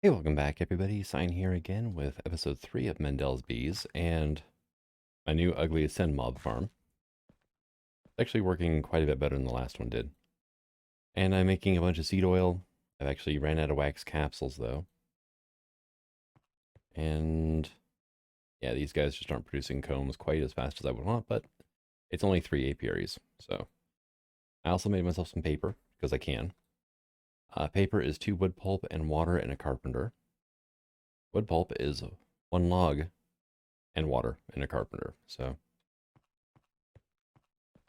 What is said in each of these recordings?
Hey, welcome back, everybody. Sign here again with episode 3 of Mendel's Bees and my new ugly ascend mob farm. It's actually working quite a bit better than the last one did. And I'm making a bunch of seed oil. I've actually ran out of wax capsules, though. And yeah, these guys just aren't producing combs quite as fast as I would want, but it's only 3 apiaries. So I also made myself some paper, because I can. Paper is 2 wood pulp and water and a carpenter. Wood pulp is 1 log and water and a carpenter. So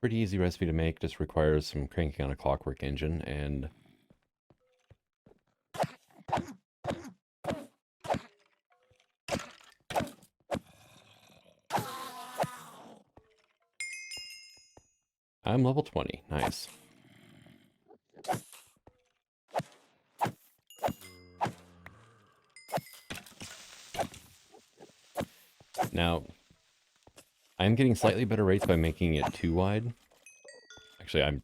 pretty easy recipe to make, just requires some cranking on a clockwork engine and I'm level 20. Nice. Now, I'm getting slightly better rates by making it 2 wide. Actually,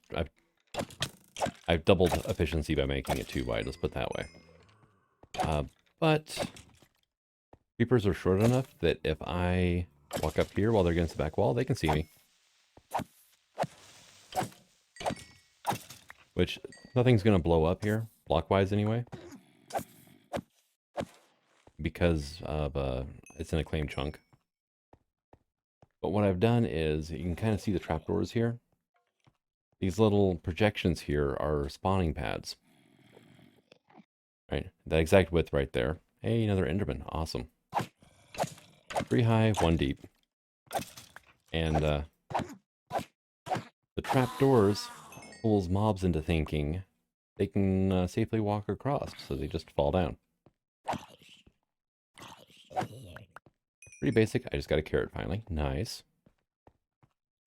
I've doubled efficiency by making it 2 wide, let's put it that way. But creepers are short enough that if I walk up here while they're against the back wall, they can see me. Which, nothing's going to blow up here, block-wise anyway. Because of, it's in a claim chunk. But what I've done is, you can kind of see the trapdoors here. These little projections here are spawning pads. Right, that exact width right there. Hey, another Enderman, awesome. 3 high, 1 deep. And the trapdoors pulls mobs into thinking they can safely walk across, so they just fall down. Pretty basic, I just got a carrot finally, nice.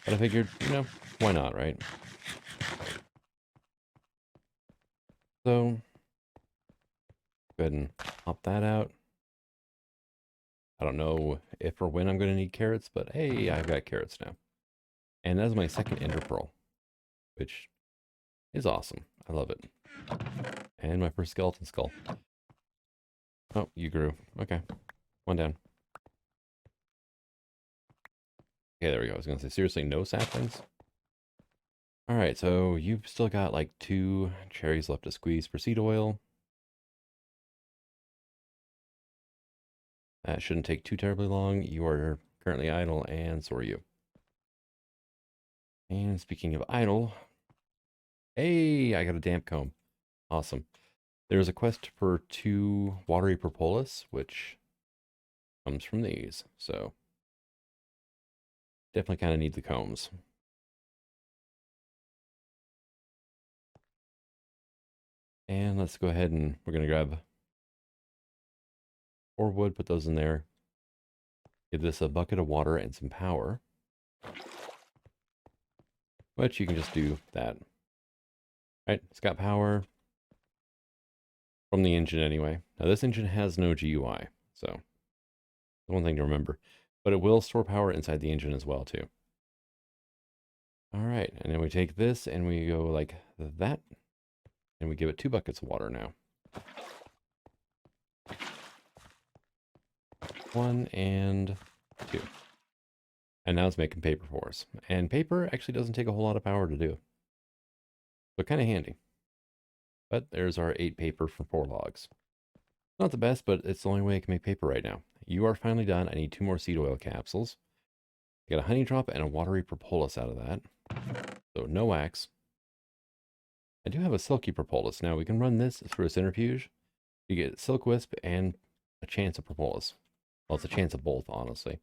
But I figured, why not, right? So, go ahead and pop that out. I don't know if or when I'm going to need carrots, but hey, I've got carrots now. And that's my second ender pearl, which is awesome. I love it. And my first skeleton skull. Oh, you grew. Okay. 1 down. Okay, there we go. I was going to say, seriously, no saplings? Alright, so you've still got like 2 cherries left to squeeze for seed oil. That shouldn't take too terribly long. You are currently idle, and so are you. And speaking of idle, hey, I got a damp comb. Awesome. There's a quest for 2 watery propolis, which comes from these. So definitely kind of need the combs. And let's go ahead and we're going to grab 4 wood, put those in there. Give this a bucket of water and some power. But you can just do that. Right, it's got power from the engine anyway. Now this engine has no GUI, so one thing to remember. But it will store power inside the engine as well too. Alright, and then we take this and we go like that. And we give it 2 buckets of water now. 1 and 2. And now it's making paper for us. And paper actually doesn't take a whole lot of power to do. So kind of handy. But there's our 8 paper for 4 logs. Not the best, but it's the only way I can make paper right now. You are finally done. I need 2 more seed oil capsules. Get a honey drop and a watery propolis out of that. So no wax. I do have a silky propolis. Now we can run this through a centrifuge. You get silk wisp and a chance of propolis. Well, it's a chance of both, honestly.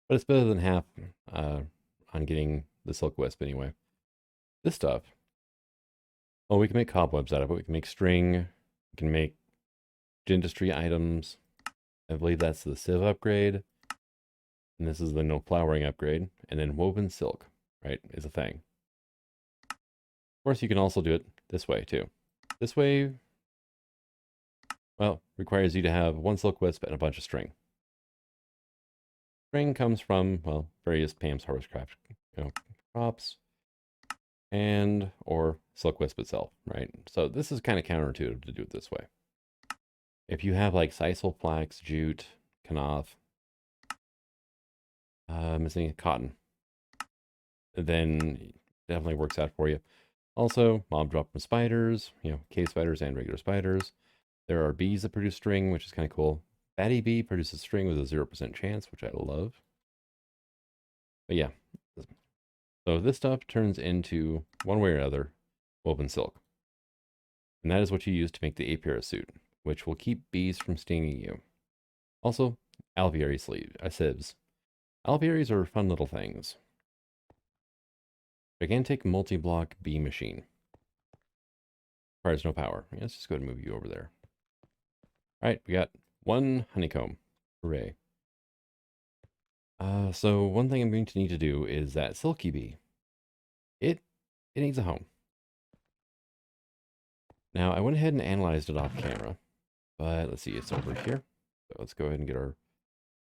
But it's better than half on getting the silk wisp anyway. This stuff. Oh, we can make cobwebs out of it. We can make string. We can make industry items. I believe that's the sieve upgrade. And this is the no flowering upgrade. And then woven silk, right, is a thing. Of course, you can also do it this way, too. This way, well, requires you to have 1 silk wisp and a bunch of string. String comes from, well, various Pam's Harvest Craft crops and or silk wisp itself, right? So this is kind of counterintuitive to do it this way. If you have like sisal, flax, jute, kanaaf, missing cotton, then definitely works out for you. Also, mob drop from spiders, cave spiders and regular spiders. There are bees that produce string, which is kind of cool. Fatty bee produces string with a 0% chance, which I love. But yeah, so this stuff turns into, one way or another, woven silk. And that is what you use to make the apiary suit, which will keep bees from stinging you. Also, alveary sieves. Alvearies are fun little things. Gigantic multi-block bee machine. Requires no power. Yeah, let's just go ahead and move you over there. All right, we got one honeycomb. Hooray. So one thing I'm going to need to do is that silky bee. It needs a home. Now, I went ahead and analyzed it off camera, but let's see, it's over here. So let's go ahead and get our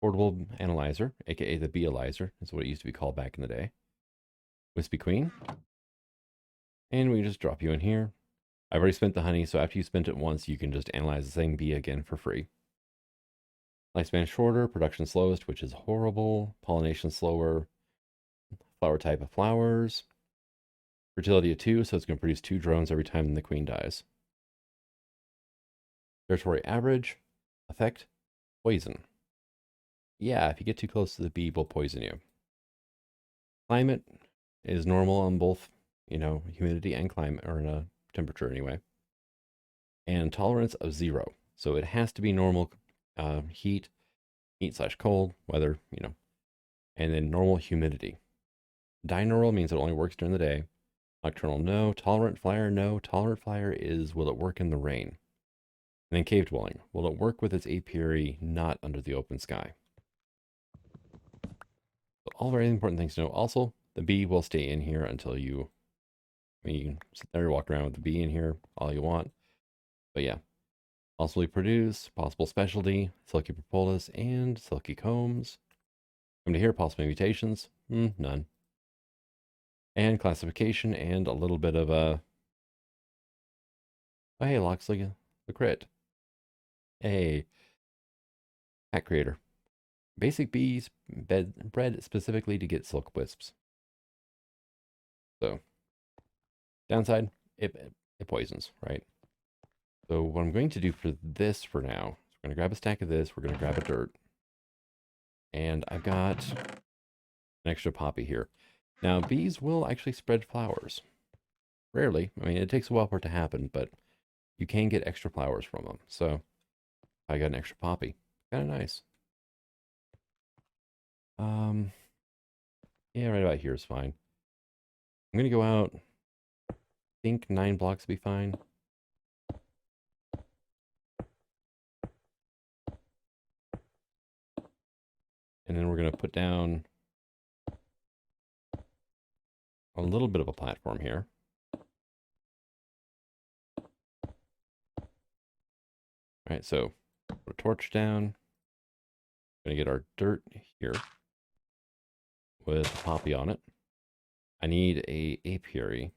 portable analyzer, aka the bee-alyzer, is what it used to be called back in the day. Wispy Queen. And we just drop you in here. I've already spent the honey, so after you spent it once, you can just analyze the same bee again for free. Lifespan shorter, production slowest, which is horrible. Pollination slower. Flower type of flowers. Fertility of 2, so it's going to produce 2 drones every time the queen dies. Territory average. Effect. Poison. Yeah, if you get too close to the bee, will poison you. Climate is normal on both, humidity and climate, or in a temperature anyway. And tolerance of 0. So it has to be normal heat/cold, weather, and then normal humidity. Binaural means it only works during the day. Nocturnal, no. Tolerant flyer, no. Tolerant flyer is, will it work in the rain? And then cave dwelling. Will it work with its apiary not under the open sky? So all very important things to know. Also, the bee will stay in here until you can sit there, walk around with the bee in here all you want. But yeah. Also, we produce possible specialty, silky propolis, and silky combs. Come to here, possible mutations. None. And classification, and a little bit of a... Oh, hey, Loxley, the crit. Hey, hat creator. Basic bees, bred specifically to get silk wisps. So, downside, it poisons, right? So what I'm going to do for this for now, is we're going to grab a stack of this, we're going to grab a dirt, and I've got an extra poppy here. Now, bees will actually spread flowers. Rarely. I mean, it takes a while for it to happen, but you can get extra flowers from them. So, I got an extra poppy. Kind of nice. Yeah, right about here is fine. I'm going to go out. I think 9 blocks will be fine. And then we're going to put down a little bit of a platform here. All right, so put a torch down. Gonna get our dirt here with a poppy on it. I need a apiary.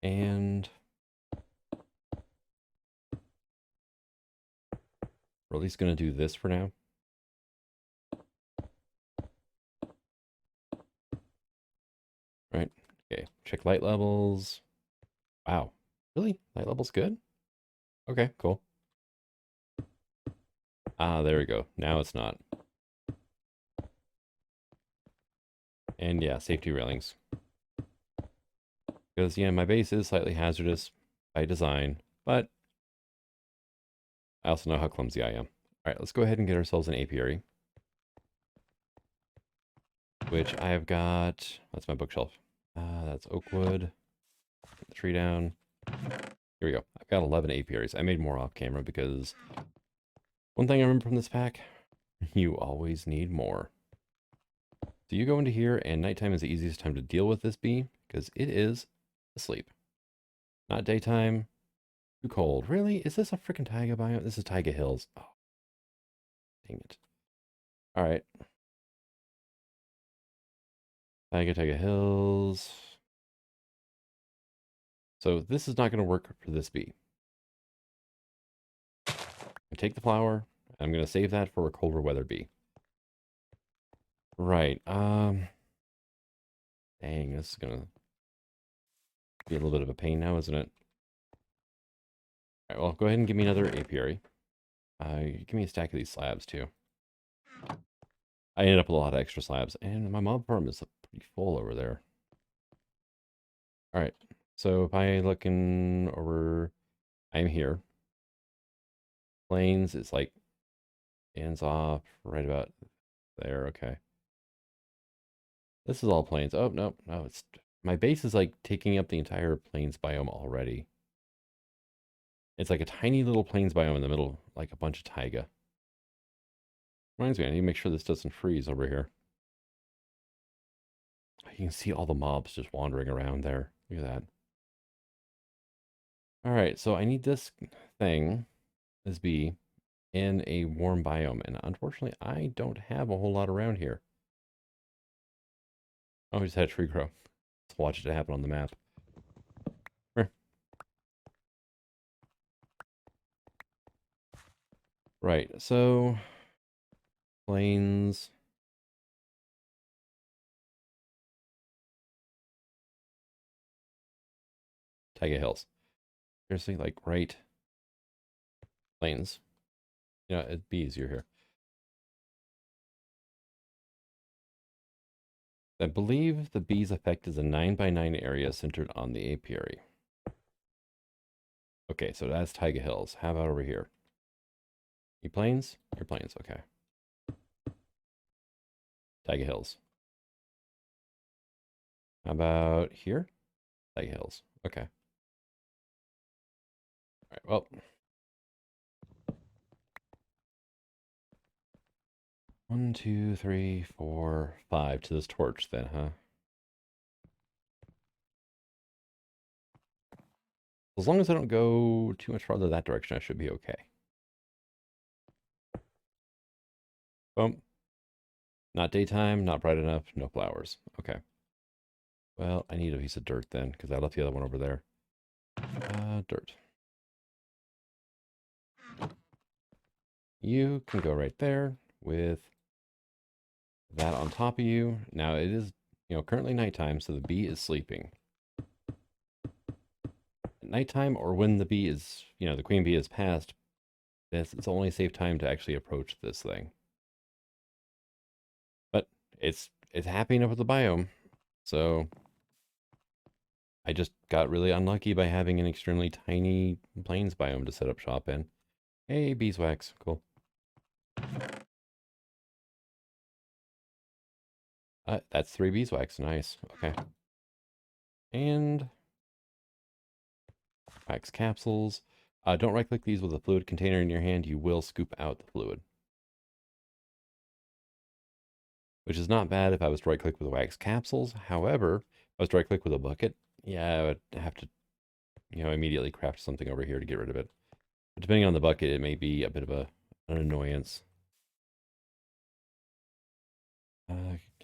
And we're at least gonna do this for now. Right, okay, check light levels. Wow, really? Light levels good? Okay, cool. Ah, there we go. Now it's not. And yeah, safety railings. Because, yeah, my base is slightly hazardous by design, but I also know how clumsy I am. All right, let's go ahead and get ourselves an apiary. Which I have got, that's my bookshelf. That's oak wood. Put the tree down. Here we go. I've got 11 apiaries. I made more off camera because one thing I remember from this pack, you always need more. So you go into here, and nighttime is the easiest time to deal with this bee because it is asleep. Not daytime. Too cold. Really? Is this a freaking taiga biome? This is Taiga Hills. Oh, dang it. All right. Taiga Hills. So this is not going to work for this bee. I take the flower. I'm going to save that for a colder weather bee. Right. Dang, this is going to be a little bit of a pain now, isn't it? All right, well, go ahead and give me another apiary. Give me a stack of these slabs, too. I ended up with a lot of extra slabs, and my mob farm is pretty full over there. All right, so if I looking over, I'm here. Plains is like ends off right about there. Okay, this is all plains. Oh no, no, it's my base is like taking up the entire plains biome already. It's like a tiny little plains biome in the middle, like a bunch of taiga. Reminds me, I need to make sure this doesn't freeze over here. You can see all the mobs just wandering around there. Look at that. All right, so I need this thing, this bee, in a warm biome, and unfortunately, I don't have a whole lot around here. Oh, we just had a tree grow. Let's watch it happen on the map. Here. Right, so plains. Taiga Hills. Seriously, like right plains. You know, it'd be easier here. I believe the bee's effect is a 9x9 area centered on the apiary. Okay, so that's Taiga Hills. How about over here? You plains? Your plains, okay. Taiga Hills. How about here? Taiga Hills. Okay. All right, well. 1, 2, 3, 4, 5 to this torch then, huh? As long as I don't go too much farther that direction, I should be okay. Boom. Not daytime, not bright enough, no flowers. Okay. Well, I need a piece of dirt then, because I left the other one over there. Dirt. You can go right there with that on top of you. Now it is, currently nighttime, so the bee is sleeping. At nighttime, or when the bee is, the queen bee is passed, it's only a safe time to actually approach this thing. But it's happy enough with the biome, so I just got really unlucky by having an extremely tiny plains biome to set up shop in. Hey, beeswax, cool. That's 3 beeswax, nice. Okay. And wax capsules. Don't right-click these with a fluid container in your hand. You will scoop out the fluid. Which is not bad if I was to right-click with wax capsules. However, if I was to right-click with a bucket, yeah, I would have to, immediately craft something over here to get rid of it. But depending on the bucket, it may be a bit of an annoyance.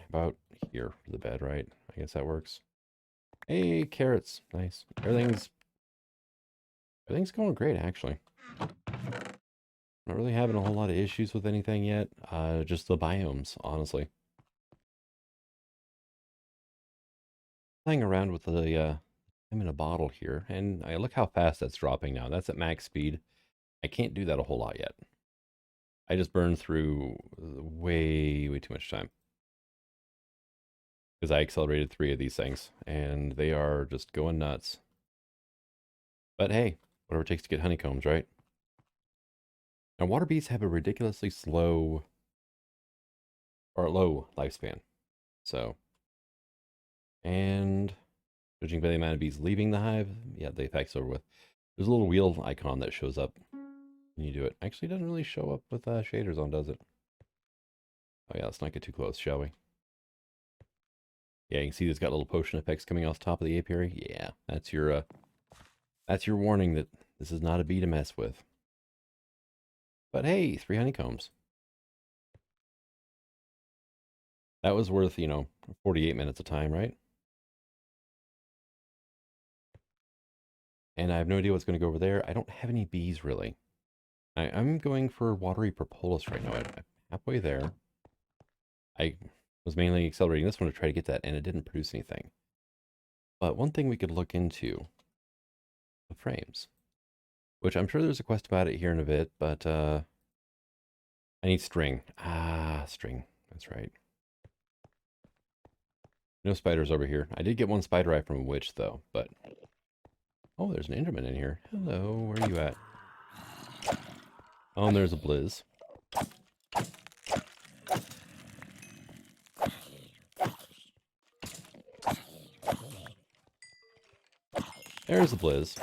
About here for the bed, right? I guess that works. Hey, carrots. Nice. Everything's going great, actually. Not really having a whole lot of issues with anything yet. Just the biomes, honestly. Playing around with the I'm in a bottle here, and I look how fast that's dropping now. That's at max speed. I can't do that a whole lot yet. I just burned through way, way too much time. Because I accelerated 3 of these things, and they are just going nuts. But hey, whatever it takes to get honeycombs, right? Now, water bees have a ridiculously slow or low lifespan. So, and judging by the amount of bees leaving the hive, yeah, the effect's over with. There's a little wheel icon that shows up when you do it. Actually, it doesn't really show up with shaders on, does it? Oh yeah, let's not get too close, shall we? Yeah, you can see it's got little potion effects coming off the top of the apiary. Yeah, that's your warning that this is not a bee to mess with. But hey, 3 honeycombs. That was worth, 48 minutes of time, right? And I have no idea what's going to go over there. I don't have any bees, really. I'm going for watery propolis right now. I'm halfway there. I was mainly accelerating this one to try to get that, and it didn't produce anything. But one thing we could look into, the frames, which I'm sure there's a quest about it here in a bit, but I need string. Ah, string. That's right. No spiders over here. I did get one spider eye from a witch, though, but... Oh, there's an Enderman in here. Hello, where are you at? Oh, and there's a Blizz. There's a Blizz.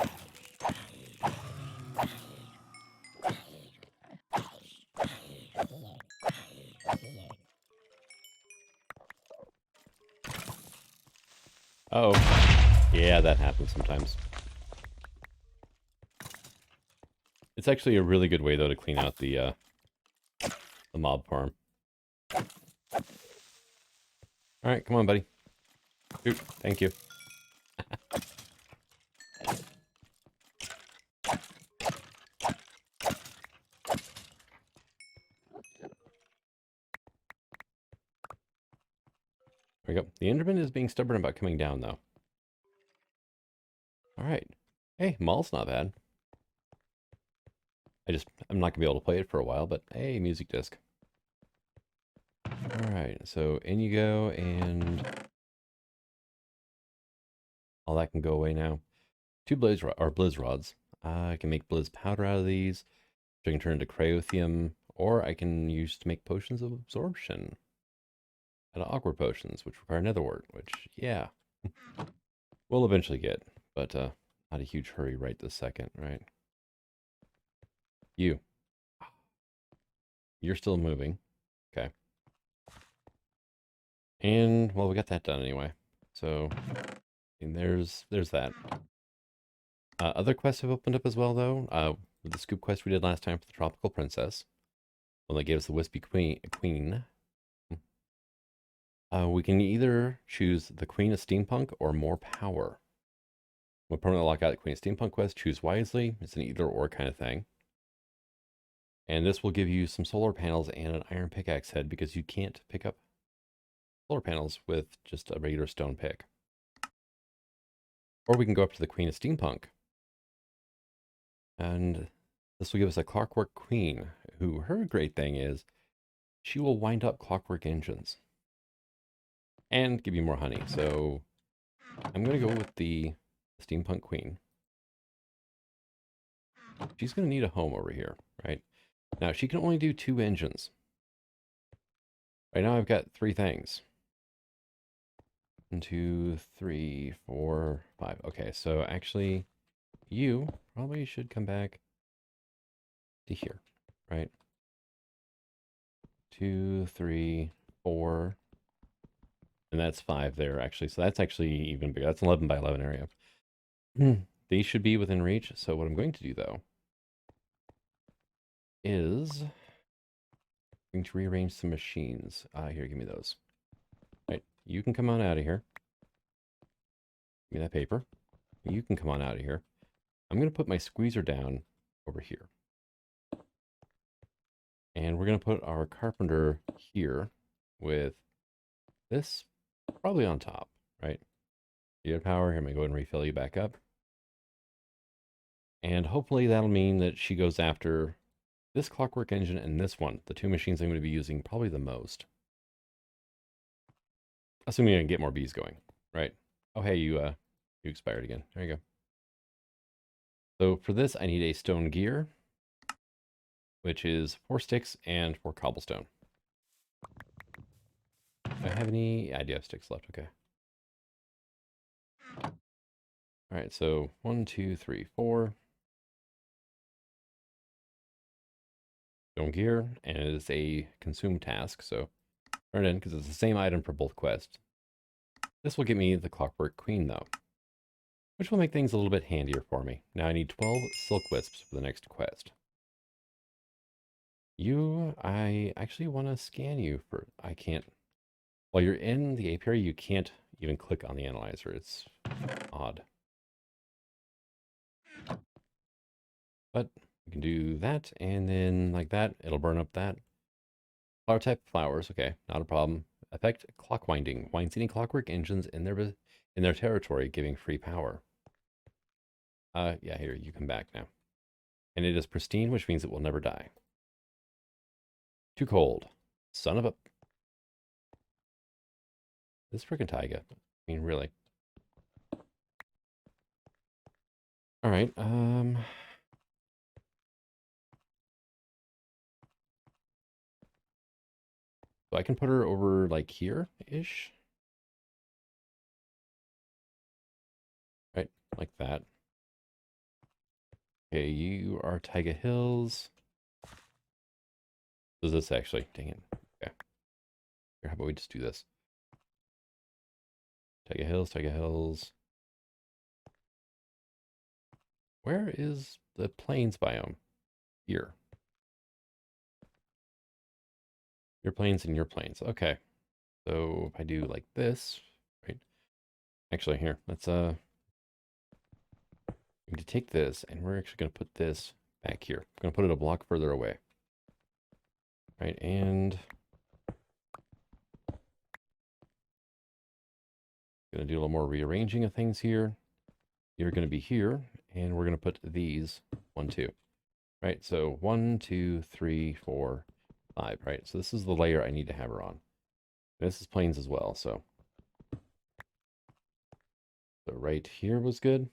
Uh oh. Yeah, that happens sometimes. It's actually a really good way, though, to clean out the mob farm. Alright, come on, buddy. Shoot, thank you. There we go. The Enderman is being stubborn about coming down, though. Alright. Hey, Mall's not bad. I'm not going to be able to play it for a while, but hey, music disc. Alright, so in you go, and all that can go away now. 2 blizz rods. I can make blizz powder out of these, which I can turn into cryothium, or I can use to make potions of absorption. Out of awkward potions, which require netherwort, which, yeah, we'll eventually get, but not a huge hurry right this second, right? You're still moving. Okay. And, well, we got that done anyway. So, and there's that. Other quests have opened up as well, though. With the scoop quest we did last time for the Tropical Princess. Well, they gave us the Wispy Queen. We can either choose the Queen of Steampunk or more power. We'll permanently lock out the Queen of Steampunk quest. Choose wisely. It's an either or kind of thing. And this will give you some solar panels and an iron pickaxe head because you can't pick up solar panels with just a regular stone pick. Or we can go up to the Queen of Steampunk. And this will give us a Clockwork Queen, who her great thing is she will wind up clockwork engines and give you more honey. So I'm going to go with the Steampunk Queen. She's going to need a home over here, right? Now, she can only do 2 engines. Right now, I've got 3 things. 1, 2, 3, 4, 5. Okay, so actually, you probably should come back to here, right? 2, 3, 4. And that's 5 there, actually. So that's actually even bigger. That's an 11 by 11 area. These should be within reach. So what I'm going to do, though, is I'm going to rearrange some machines. Here, give me those. Right, you can come on out of here. Give me that paper. You can come on out of here. I'm going to put my squeezer down over here. And we're going to put our carpenter here with this probably on top, right? You have power. Here, I'm going to go ahead and refill you back up. And hopefully that'll mean that she goes after this clockwork engine and this one, the 2 machines I'm going to be using probably the most. Assuming I can get more bees going, right? Oh, hey, you expired again. There you go. So for this, I need a stone gear, which is 4 sticks and 4 cobblestone. Do I have any? I do have sticks left. Okay. All right. So 1, 2, 3, 4. Stone gear, and it is a consume task. So turn it in because it's the same item for both quests. This will get me the Clockwork Queen, though, which will make things a little bit handier for me. Now I need 12 silk wisps for the next quest. I actually want to scan you for, I can't, while you're in the apiary, you can't even click on the analyzer. It's odd. But we can do that, and then like that, it'll burn up that. Flower type flowers, okay, not a problem. Effect clock winding. Winds any clockwork engines in their territory, giving free power. Yeah, here, you come back now. And it is pristine, which means it will never die. Too cold. Son of a... This freaking taiga. I mean, really. All right, so I can put her over, like, here-ish? Right, like that. Okay, you are Taiga Hills. Does this actually? Dang it. Okay. Here, how about we just do this? Taiga Hills, Taiga Hills. Where is the plains biome? Here. Your plains and your plains. Okay. So if I do like this, right? Actually, here, let's we need to take this and we're actually gonna put this back here. I'm gonna put it a block further away. Right, and gonna do a little more rearranging of things here. You're gonna be here, and we're gonna put these 1, 2. Right, so 1, 2, 3, 4, 5, right? So this is the layer I need to have her on. This is plains as well, so right here was good.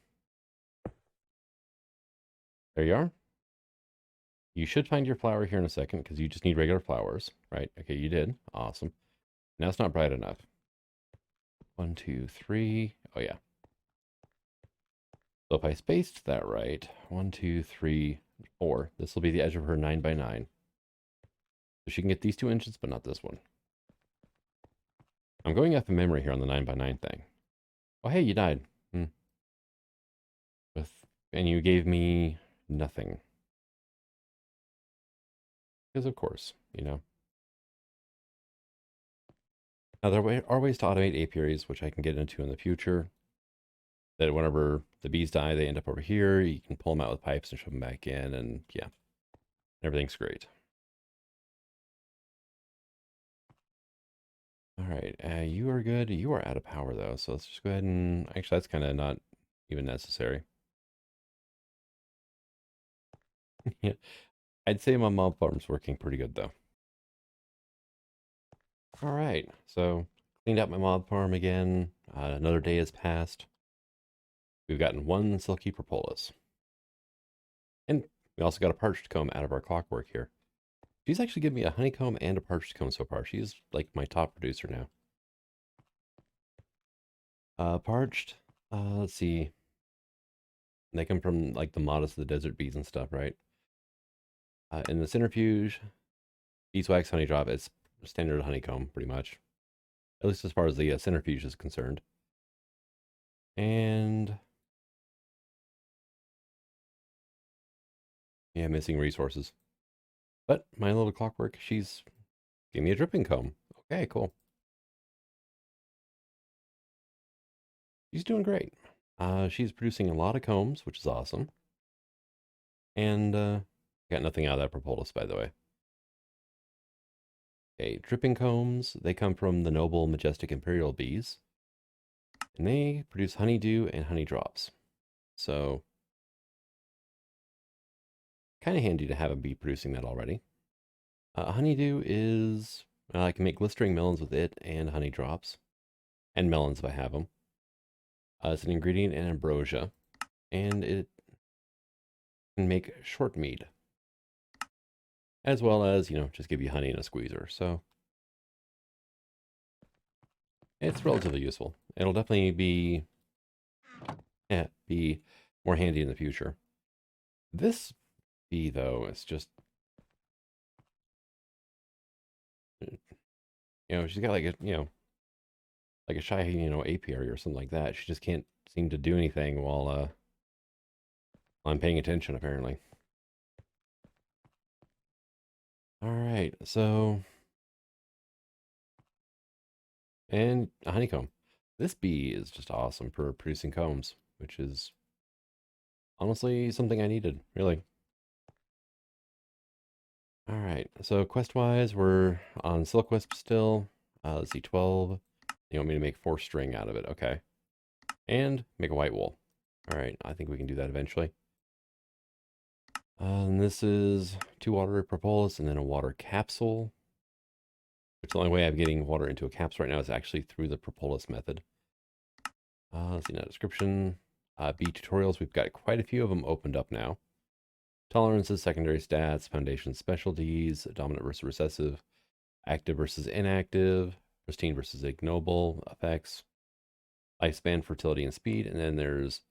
There you are. You should find your flower here in a second, because you just need regular flowers, right? Okay, you did. Awesome. Now it's not bright enough. 1, 2, 3. Oh, yeah. So if I spaced that right, 1, 2, 3, 4. This will be the edge of her 9 by 9. So she can get these 2 inches, but not this one. I'm going off of memory here on the 9 by 9 thing. Oh, hey, you died. And you gave me nothing. Because of course, you know. Now there are ways to automate apiaries, which I can get into in the future. That whenever the bees die, they end up over here. You can pull them out with pipes and shove them back in, and yeah, everything's great. All right, you are good. You are out of power though, so let's just go ahead and actually that's kind of not even necessary. Yeah, I'd say my mob farm's working pretty good though. All right, so cleaned out my mob farm again. Another day has passed. We've gotten 1 silky propolis. And we also got a parched comb out of our clockwork here. She's actually given me a honeycomb and a parched comb so far. She's like my top producer now. Parched, let's see. They come from like the modest of the desert bees and stuff, right? In the centrifuge, beeswax, honey drop, it's standard honeycomb pretty much. At least as far as the centrifuge is concerned. And yeah, missing resources. But my little clockwork, she's gave me a dripping comb. Okay, cool. She's doing great. She's producing a lot of combs, which is awesome. And got nothing out of that propolis, by the way. Okay, dripping combs, they come from the noble, majestic imperial bees. And they produce honeydew and honey drops. So, kind of handy to have a bee producing that already. Honeydew is, I can make glistering melons with it and honey drops. And melons if I have them. It's an ingredient in ambrosia. And it can make short mead. As well as, you know, just give you honey in a squeezer. So, it's relatively useful. It'll definitely be more handy in the future. This bee, though, is just, you know, she's got like a, you know, like a shy, you know, apiary or something like that. She just can't seem to do anything while I'm paying attention, apparently. All right, so, and a honeycomb. This bee is just awesome for producing combs, which is honestly something I needed, really. All right, so quest-wise, we're on Silk Wisp still. Let's see, 12. You want me to make 4 string out of it? Okay. And make a white wool. All right, I think we can do that eventually. And this is 2 water propolis and then a water capsule. Which the only way I'm getting water into a capsule right now is actually through the propolis method. Let's see now, description. B tutorials, we've got quite a few of them opened up now. Tolerances, secondary stats, foundation specialties, dominant versus recessive, active versus inactive, pristine versus ignoble effects, lifespan, fertility, and speed. And then there's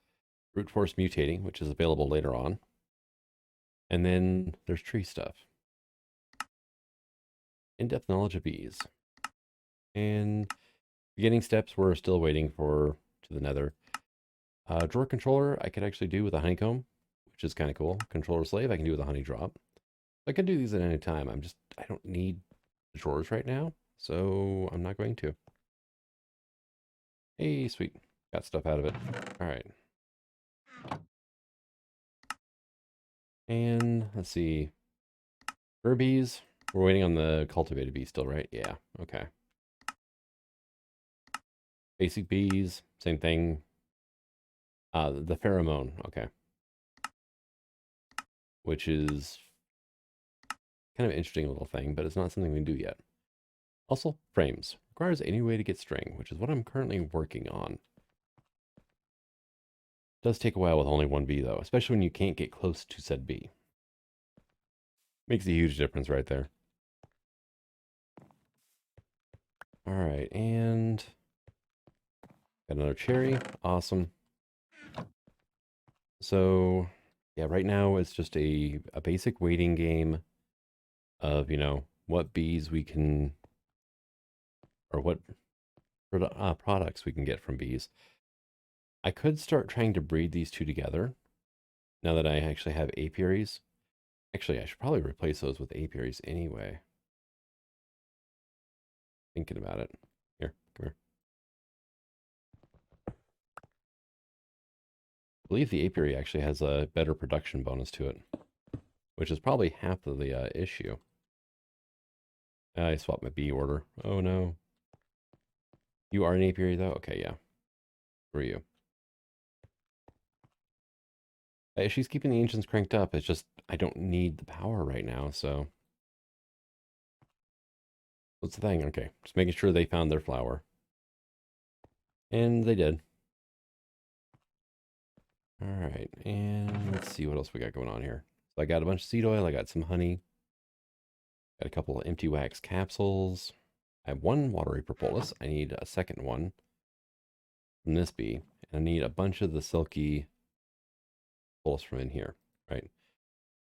brute force mutating, which is available later on. And then there's tree stuff. In-depth knowledge of bees. And beginning steps, we're still waiting for to the nether. Drawer controller, I could actually do with a honeycomb, which is kind of cool. Controller slave, I can do with a honey drop. I can do these at any time. I don't need the drawers right now, so I'm not going to. Hey, sweet. Got stuff out of it. All right. And let's see. Herbies. We're waiting on the cultivated bee still, right? Yeah. Okay. Basic bees. Same thing. The pheromone. Okay. Which is kind of an interesting little thing, but it's not something we can do yet. Also, frames. Requires any way to get string, which is what I'm currently working on. Does take a while with only one bee, though, especially when you can't get close to said bee. Makes a huge difference right there. All right, and got another cherry. Awesome. So, yeah, right now it's just a basic waiting game of, what bees we can, or what products we can get from bees. I could start trying to breed these two together now that I actually have apiaries. Actually, I should probably replace those with apiaries anyway. Thinking about it. Here, come here. I believe the apiary actually has a better production bonus to it, which is probably half of the issue. I swapped my bee order. Oh no. You are an apiary though? Okay, yeah. Who are you? She's keeping the engines cranked up. It's just, I don't need the power right now, so. What's the thing? Okay, just making sure they found their flower. And they did. All right, and let's see what else we got going on here. So I got a bunch of seed oil, I got some honey, got a couple of empty wax capsules. I have one watery propolis. I need a second one from this bee. And I need a bunch of the silky propolis from in here, right?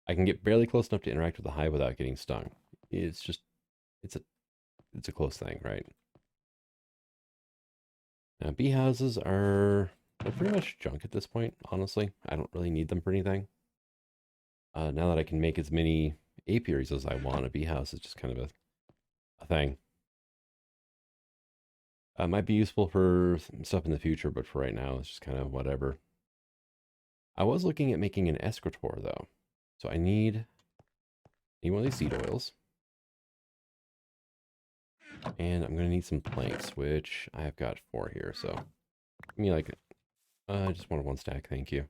I can get barely close enough to interact with the hive without getting stung. It's just, it's a close thing, right? Now, bee houses they're pretty much junk at this point, honestly. I don't really need them for anything. Now that I can make as many apiaries as I want, a bee house is just kind of a thing. Might be useful for stuff in the future, but for right now, it's just kind of whatever. I was looking at making an escritor, though. So I need one of these seed oils. And I'm going to need some planks, which I've got 4 here, so give me like, I just wanted 1 stack, thank you.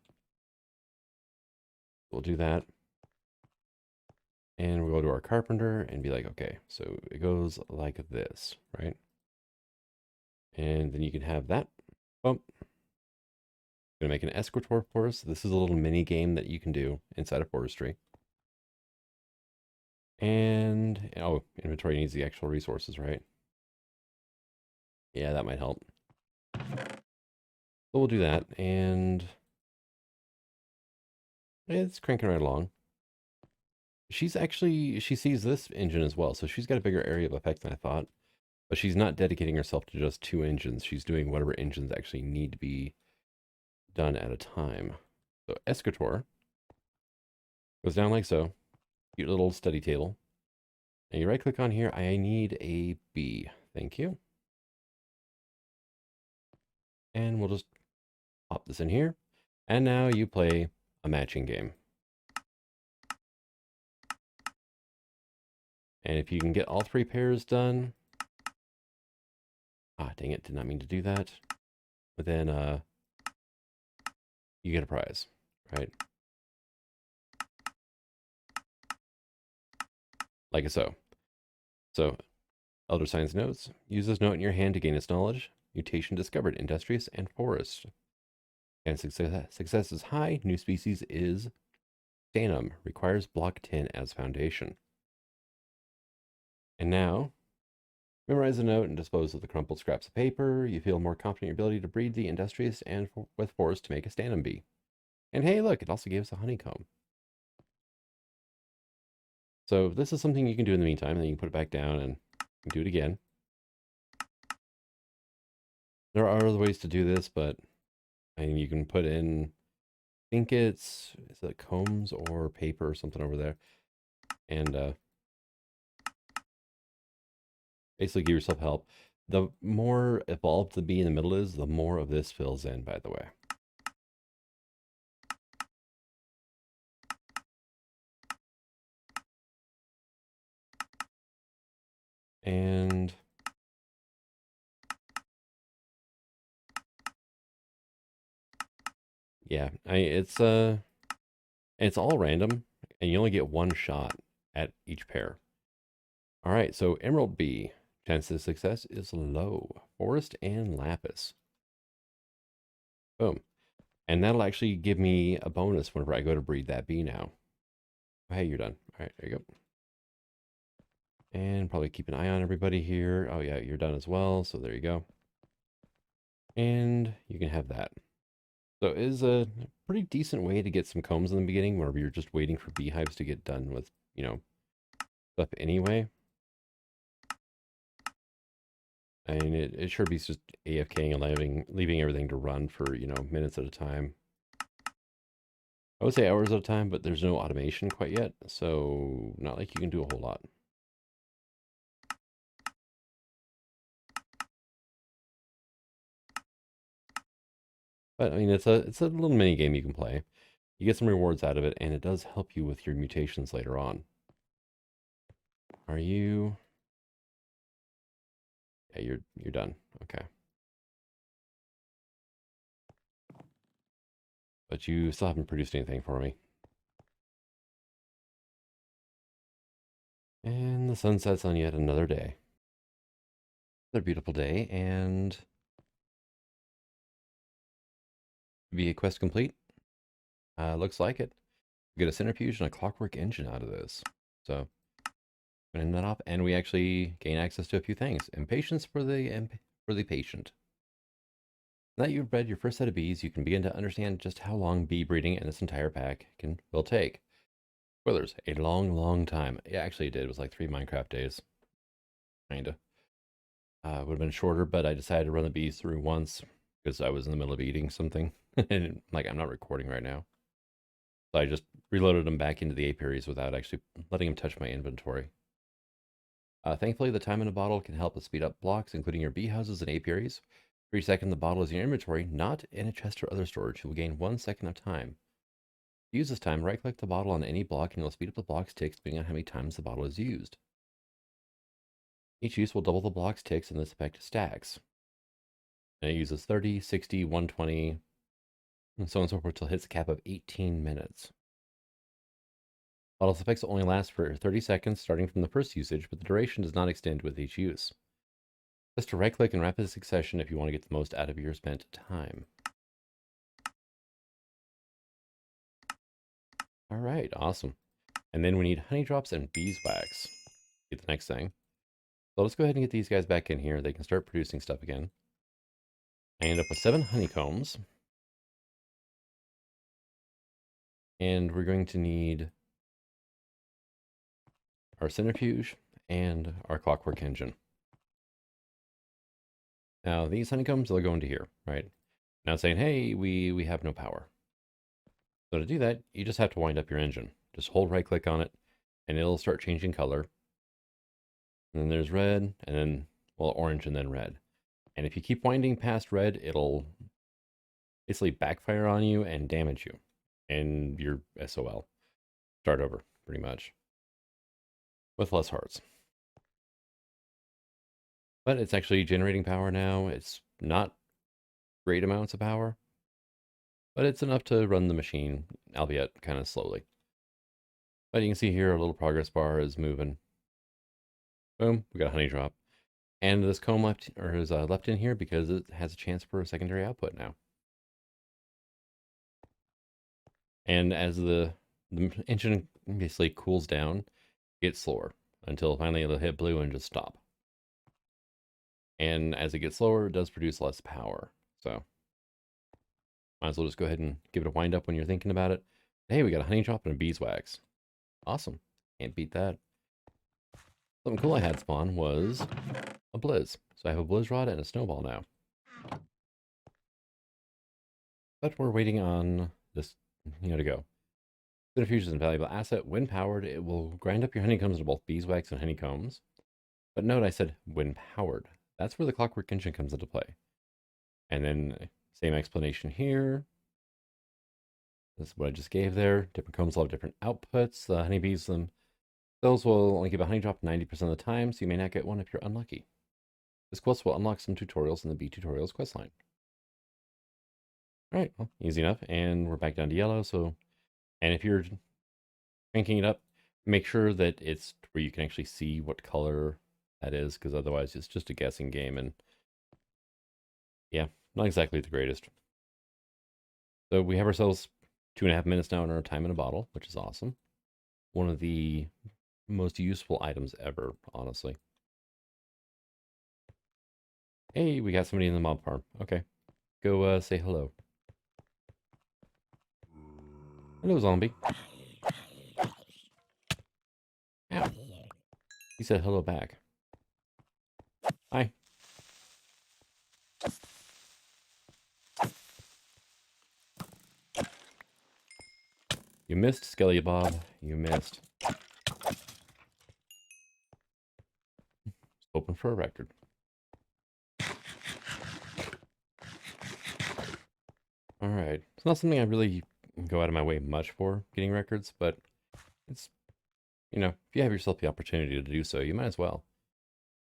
We'll do that. And we'll go to our carpenter and be like, okay, so it goes like this, right? And then you can have that. Bump. Gonna make an escritor for us. This is a little mini game that you can do inside of forestry. And, oh, inventory needs the actual resources, right? Yeah, that might help. So we'll do that, and it's cranking right along. She sees this engine as well, so she's got a bigger area of effect than I thought. But she's not dedicating herself to just 2 engines. She's doing whatever engines actually need to be done at a time. So escritor goes down like so. Cute little study table. And you right click on here. I need a bee. Thank you. And we'll just pop this in here. And now you play a matching game. And if you can get all 3 pairs done, dang it, did not mean to do that. But then you get a prize, right? Like so. So, Elder Signs notes, use this note in your hand to gain its knowledge. Mutation discovered, industrious and forest. And success is high. New species is Stanum. Requires block 10 as foundation. And now, memorize the note and dispose of the crumpled scraps of paper. You feel more confident in your ability to breed the industrious and with forest to make a Stanum bee. And hey, look, it also gave us a honeycomb. So this is something you can do in the meantime, and then you can put it back down and do it again. There are other ways to do this, but I mean, you can put in, I think is it combs or paper or something over there, and basically give yourself help. The more evolved the bee in the middle is, the more of this fills in, by the way. And yeah, it's all random, and you only get one shot at each pair. All right, so Emerald Bee, chance of success is low. Forest and Lapis. Boom. And that'll actually give me a bonus whenever I go to breed that bee now. Hey, you're done. All right, there you go. And probably keep an eye on everybody here. Oh yeah, you're done as well, so there you go. And you can have that. So it is a pretty decent way to get some combs in the beginning whenever you're just waiting for beehives to get done with, stuff anyway. I mean, it sure beats just AFKing and leaving everything to run for, minutes at a time. I would say hours at a time, but there's no automation quite yet, so not like you can do a whole lot. But I mean, it's a little mini game you can play. You get some rewards out of it, and it does help you with your mutations later on. Are you? Yeah, you're done. Okay. But you still haven't produced anything for me. And the sun sets on yet another day. Another beautiful day, and VA quest complete. Looks like it. We get a centrifuge and a clockwork engine out of this. So, turning that off, and we actually gain access to a few things. Impatience for the patient. Now that you've bred your first set of bees, you can begin to understand just how long bee breeding and this entire pack will take. Spoilers, a long, long time. Yeah, actually it did. It was like 3 Minecraft days. Kinda. Would have been shorter, but I decided to run the bees through once because I was in the middle of eating something. And like, I'm not recording right now. So I just reloaded them back into the apiaries without actually letting them touch my inventory. Thankfully, the time in a bottle can help us speed up blocks, including your bee houses and apiaries. Every second the bottle is in your inventory, not in a chest or other storage, you will gain 1 second of time. To use this time, right-click the bottle on any block and it'll speed up the block's ticks depending on how many times the bottle is used. Each use will double the block's ticks and this effect stacks. And it uses 30, 60, 120, and so on and so forth until it hits a cap of 18 minutes. Bottle's effects only last for 30 seconds starting from the first usage, but the duration does not extend with each use. Just to right-click in rapid succession if you want to get the most out of your spent time. All right, awesome. And then we need honey drops and beeswax. Get the next thing. So let's go ahead and get these guys back in here. They can start producing stuff again. I end up with 7 honeycombs. And we're going to need our centrifuge and our clockwork engine. Now these honeycombs, they'll go into here, right? Now saying, hey, we have no power. So to do that, you just have to wind up your engine. Just hold right click on it and it'll start changing color. And then there's red and then, well, orange and then red. And if you keep winding past red, it'll basically backfire on you and damage you. And you're SOL. Start over, pretty much. With less hearts. But it's actually generating power now. It's not great amounts of power, but it's enough to run the machine, albeit kind of slowly. But you can see here a little progress bar is moving. Boom, we got a honey drop. And this comb left, or is left in here because it has a chance for a secondary output now. And as the engine basically cools down, it gets slower until finally it'll hit blue and just stop. And as it gets slower, it does produce less power. So might as well just go ahead and give it a wind up when you're thinking about it. Hey, we got a honey drop and a beeswax. Awesome. Can't beat that. Something cool I had spawn was a blizz. So I have a blizz rod and a snowball now. But we're waiting on this, to go. Centrifuge is a valuable asset. When powered, it will grind up your honeycombs into both beeswax and honeycombs. But note I said when powered. That's where the clockwork engine comes into play. And then same explanation here. This is what I just gave there. Different combs will have different outputs. The honeybees those will only give a honey drop 90% of the time, so you may not get one if you're unlucky. This quest will unlock some tutorials in the B tutorials quest line. All right, well, easy enough. And we're back down to yellow. And if you're cranking it up, make sure that it's where you can actually see what color that is, because otherwise it's just a guessing game. And yeah, not exactly the greatest. So we have ourselves 2.5 minutes now in our time in a bottle, which is awesome. One of the most useful items ever, honestly. Hey, we got somebody in the mob farm. Okay, go say hello. Hello, zombie. Ow. He said hello back. Hi. You missed, Skelly Bob. You missed. Open for a record. All right. It's not something I really go out of my way much for, getting records, but it's, if you have yourself the opportunity to do so, you might as well.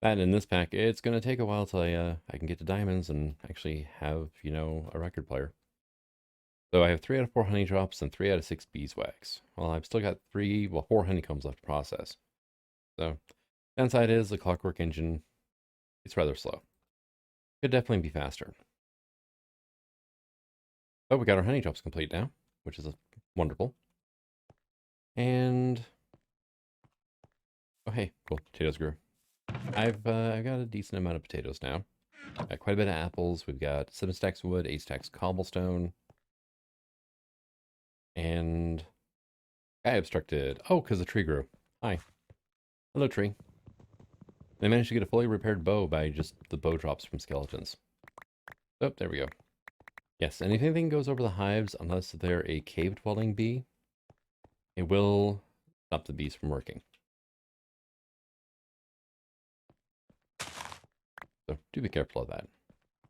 That in this pack, it's going to take a while till I can get to diamonds and actually have, a record player. So I have 3 out of 4 honey drops and 3 out of 6 beeswax. Well, I've still got 4 honeycombs left to process. So downside is the clockwork engine, it's rather slow. Could definitely be faster. But we got our honey drops complete now, which is wonderful. And oh hey, cool, potatoes grew. I've got a decent amount of potatoes now. Got quite a bit of apples. We've got 7 stacks of wood, 8 stacks of cobblestone. And I obstructed. Oh, because the tree grew. Hi. Hello, tree. I managed to get a fully repaired bow by just the bow drops from skeletons. Oh, there we go. Yes, and if anything goes over the hives, unless they're a cave-dwelling bee, it will stop the bees from working. So do be careful of that.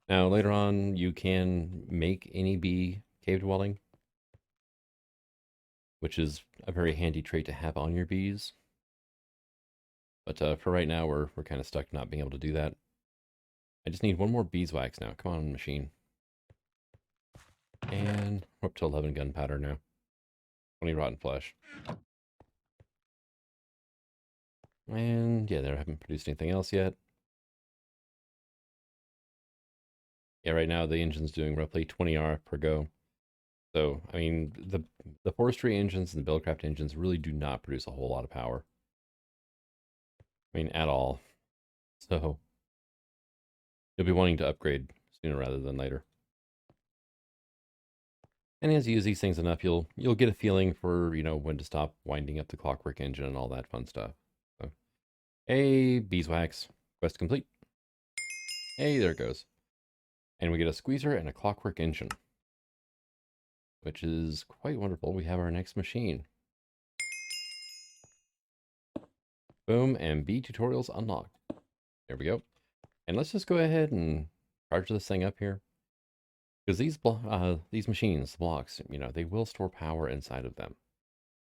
Now, later on, you can make any bee cave-dwelling, which is a very handy trait to have on your bees. But for right now, we're kind of stuck not being able to do that. I just need 1 more beeswax now. Come on, machine. And we're up to 11 gunpowder now. 20 rotten flesh. And yeah, they haven't produced anything else yet. Yeah, right now the engine's doing roughly 20 RF per go. So, I mean, the forestry engines and the buildcraft engines really do not produce a whole lot of power. I mean, at all. So, you'll be wanting to upgrade sooner rather than later. And as you use these things enough, you'll get a feeling for, when to stop winding up the clockwork engine and all that fun stuff. So, hey, beeswax. Quest complete. Hey, there it goes. And we get a squeezer and a clockwork engine, which is quite wonderful. We have our next machine. Boom, and B tutorials unlocked. There we go. And let's just go ahead and charge this thing up here. Because these machines, blocks, they will store power inside of them.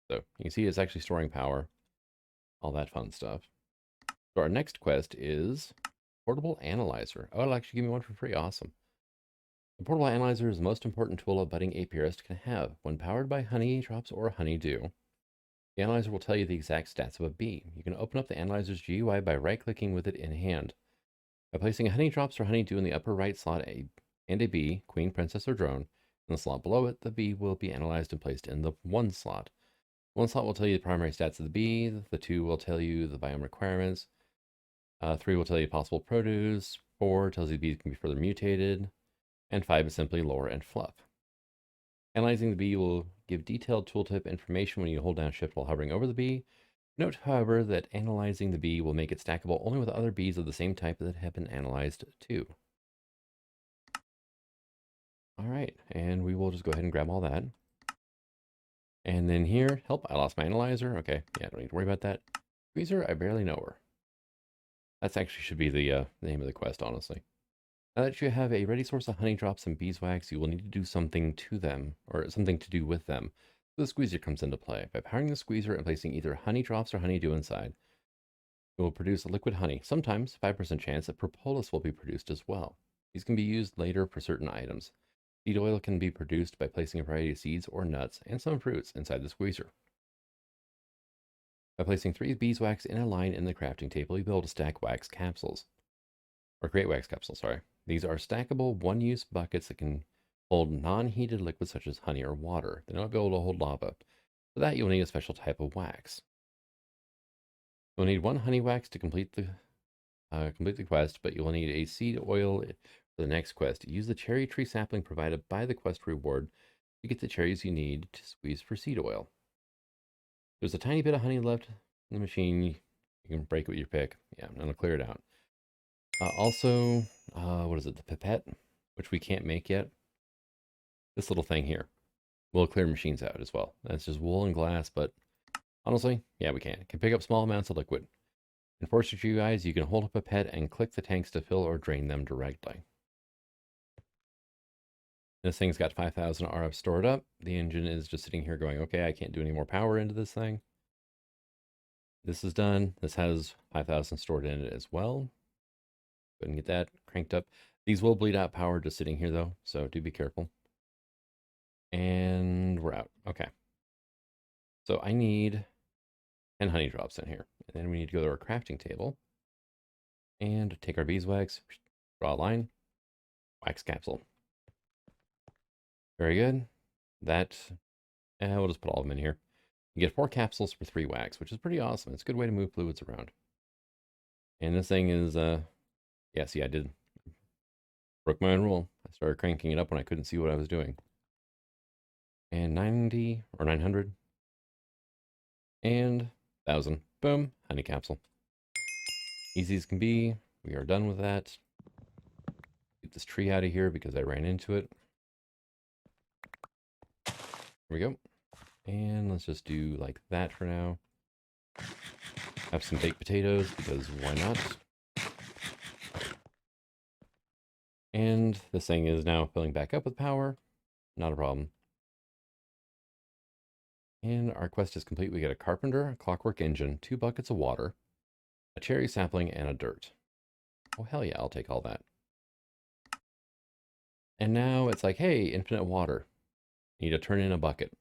So you can see it's actually storing power, all that fun stuff. So our next quest is Portable analyzer. Oh, it'll actually give me one for free. Awesome. The portable analyzer is the most important tool a budding apiarist can have. When powered by honey drops or honeydew, the analyzer will tell you the exact stats of a bee. You can open up the analyzer's GUI by right-clicking with it in hand. By placing honey drops or honeydew in the upper right slot and a bee, queen, princess, or drone, in the slot below it, the bee will be analyzed and placed in the one slot. One slot will tell you the primary stats of the bee, the 2 will tell you the biome requirements, 3 will tell you possible produce, 4 tells you the bee can be further mutated, and 5 is simply lore and fluff. Analyzing the bee will give detailed tooltip information when you hold down shift while hovering over the bee. Note, however, that analyzing the bee will make it stackable only with other bees of the same type that have been analyzed too. All right, and we will just go ahead and grab all that. And then here, help, I lost my analyzer. Okay, yeah, don't need to worry about that. Squeezer, I barely know her. That's actually should be the name of the quest, honestly. Now that you have a ready source of honey drops and beeswax, you will need to do something to them, or something to do with them. So the squeezer comes into play. By powering the squeezer and placing either honey drops or honeydew inside, it will produce liquid honey. Sometimes, 5% chance that propolis will be produced as well. These can be used later for certain items. Seed oil can be produced by placing a variety of seeds or nuts and some fruits inside the squeezer. By placing 3 beeswax in a line in the crafting table, you'll be able to stack wax capsules. Or create wax capsules, sorry. These are stackable, one-use buckets that can hold non-heated liquids such as honey or water. They don't be able to hold lava. For that, you'll need a special type of wax. You'll need 1 honey wax to complete the quest, but you will need a seed oil for the next quest. Use the cherry tree sapling provided by the quest reward to get the cherries you need to squeeze for seed oil. There's a tiny bit of honey left in the machine. You can break it with your pick. Yeah, I'm gonna clear it out. Also, what is it? The pipette, which we can't make yet. This little thing here will clear machines out as well. That's just wool and glass, but honestly, yeah, we can. It can pick up small amounts of liquid. In forestry GUIs, you can hold a pipette and click the tanks to fill or drain them directly. This thing's got 5,000 RF stored up. The engine is just sitting here going, okay, I can't do any more power into this thing. This is done. This has 5,000 stored in it as well. Go ahead and get that cranked up. These will bleed out power just sitting here though, so do be careful. And we're out. Okay. So I need 10 honey drops in here. And then we need to go to our crafting table and take our beeswax, draw a line, wax capsule. Very good. That, we'll just put all of them in here. You get 4 capsules for 3 wax, which is pretty awesome. It's a good way to move fluids around. And this thing is, yeah, see, I broke my own rule. I started cranking it up when I couldn't see what I was doing. And 90 or 900 and 1,000. Boom, honey capsule. Easy as can be. We are done with that. Get this tree out of here because I ran into it. Here we go. And let's just do like that for now. Have some baked potatoes because why not? And this thing is now filling back up with power. Not a problem. And our quest is complete. We get a carpenter, a clockwork engine, 2 buckets of water, a cherry sapling, and a dirt. Oh, hell yeah, I'll take all that. And now it's like, hey, infinite water. Need to turn in a bucket.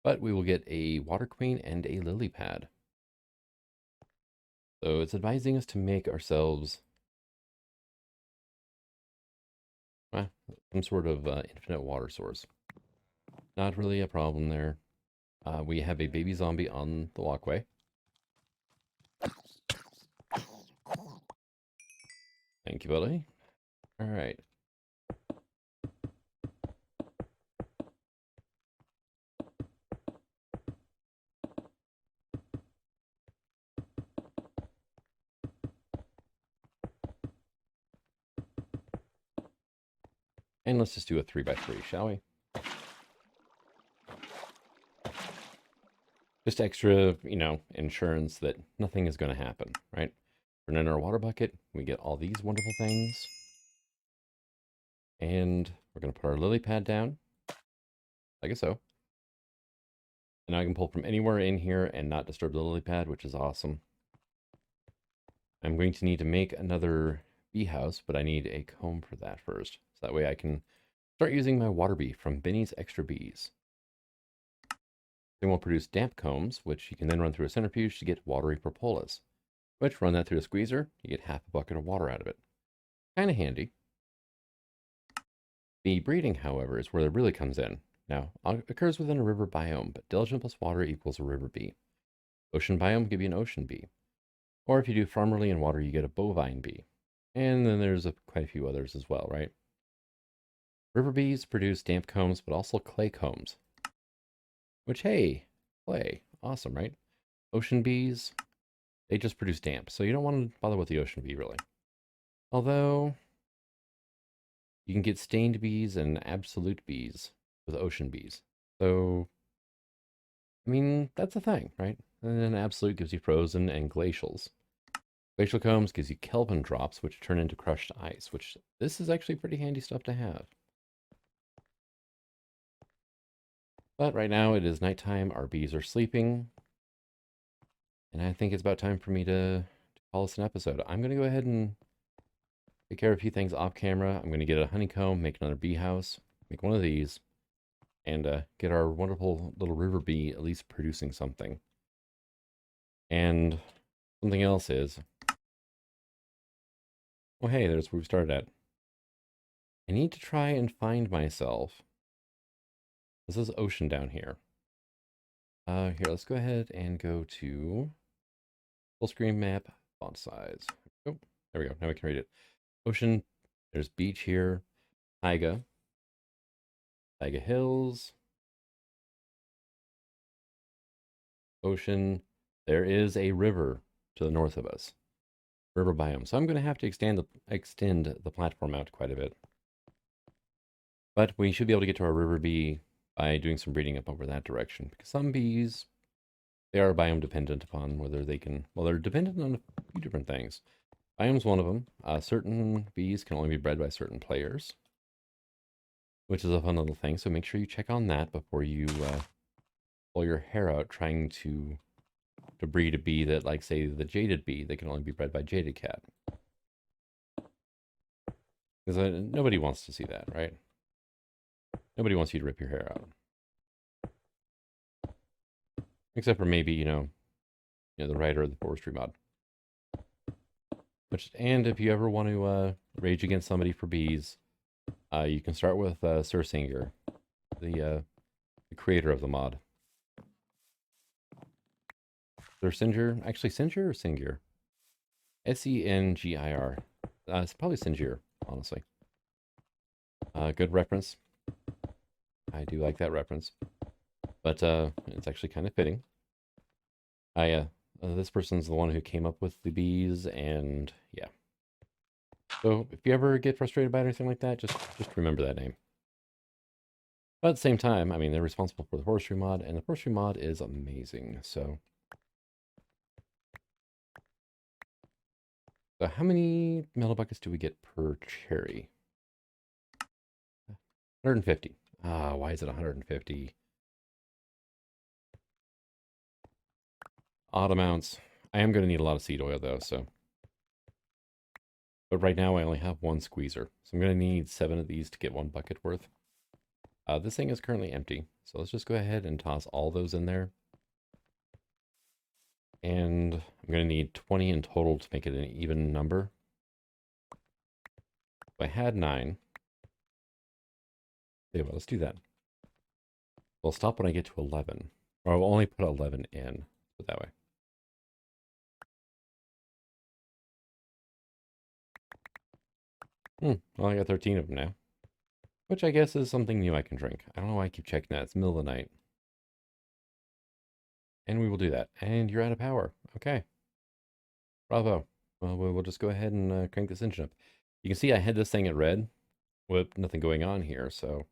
But we will get a water queen and a lily pad. So it's advising us to make ourselves some sort of infinite water source. Not really a problem there. We have a baby zombie on the walkway. Thank you, buddy. All right. And let's just do a 3x3, shall we? Just extra, insurance that nothing is going to happen, right? Turn in our water bucket, we get all these wonderful things. And we're going to put our lily pad down, like so. And now I can pull from anywhere in here and not disturb the lily pad, which is awesome. I'm going to need to make another bee house, but I need a comb for that first. So that way I can start using my water bee from Benny's Extra Bees. Then we'll produce damp combs, which you can then run through a centrifuge to get watery propolis. Which, run that through a squeezer, you get half a bucket of water out of it. Kind of handy. Bee breeding, however, is where it really comes in. Now, occurs within a river biome, but diligent plus water equals a river bee. Ocean biome will give you an ocean bee. Or if you do farmerly in water, you get a bovine bee. And then there's quite a few others as well, right? River bees produce damp combs, but also clay combs. Which, hey, clay, awesome, right? Ocean bees, they just produce damp, so you don't want to bother with the ocean bee, really. Although, you can get stained bees and absolute bees with ocean bees. So, I mean, that's a thing, right? And then absolute gives you frozen and glacials. Glacial combs gives you Kelvin drops, which turn into crushed ice, which this is actually pretty handy stuff to have. But right now it is nighttime, our bees are sleeping, and I think it's about time for me to call this an episode. I'm going to go ahead and take care of a few things off camera. I'm going to get a honeycomb, make another bee house, make one of these, and get our wonderful little river bee at least producing something. And something else is, oh hey, there's where we started at. I need to try and find myself. This is ocean down here. Here, let's go ahead and go to full screen map, font size. Oh, there we go. Now we can read it. Ocean, there's beach here, taiga hills, ocean. There is a river to the north of us, river biome. So I'm going to have to extend the platform out quite a bit. But we should be able to get to our river bee by doing some breeding up over that direction. Because some bees, they are biome dependent upon whether they can, well, they're dependent on a few different things. Biome's one of them. Certain bees can only be bred by certain players, which is a fun little thing. So make sure you check on that before you pull your hair out trying to breed a bee that, like, say, the jaded bee, that can only be bred by jaded cat. Because nobody wants to see that, right? Nobody wants you to rip your hair out. Except for maybe, you know, the writer of the forestry mod. And if you ever want to rage against somebody for bees, you can start with Sir Singer, the creator of the mod. Sir Singer, actually Singer or Singer? Sengir. It's probably Singer, honestly. Good reference. I do like that reference. But it's actually kind of fitting. This person's the one who came up with the bees, and yeah. So if you ever get frustrated by anything like that, just remember that name. But at the same time, I mean, they're responsible for the forestry mod, and the forestry mod is amazing. So how many metal buckets do we get per cherry? 150. Ah, why is it 150? Odd amounts. I am going to need a lot of seed oil, though, so. But right now, I only have one squeezer. So I'm going to need 7 of these to get 1 bucket worth. This thing is currently empty. So let's just go ahead and toss all those in there. And I'm going to need 20 in total to make it an even number. So I had 9. Yeah, well, let's do that. We'll stop when I get to 11. Or I'll only put 11 in. Put it that way. Well, I got 13 of them now. Which I guess is something new I can drink. I don't know why I keep checking that. It's the middle of the night. And we will do that. And you're out of power. Okay. Bravo. Well, we'll just go ahead and crank this engine up. You can see I had this thing at red with nothing going on here, so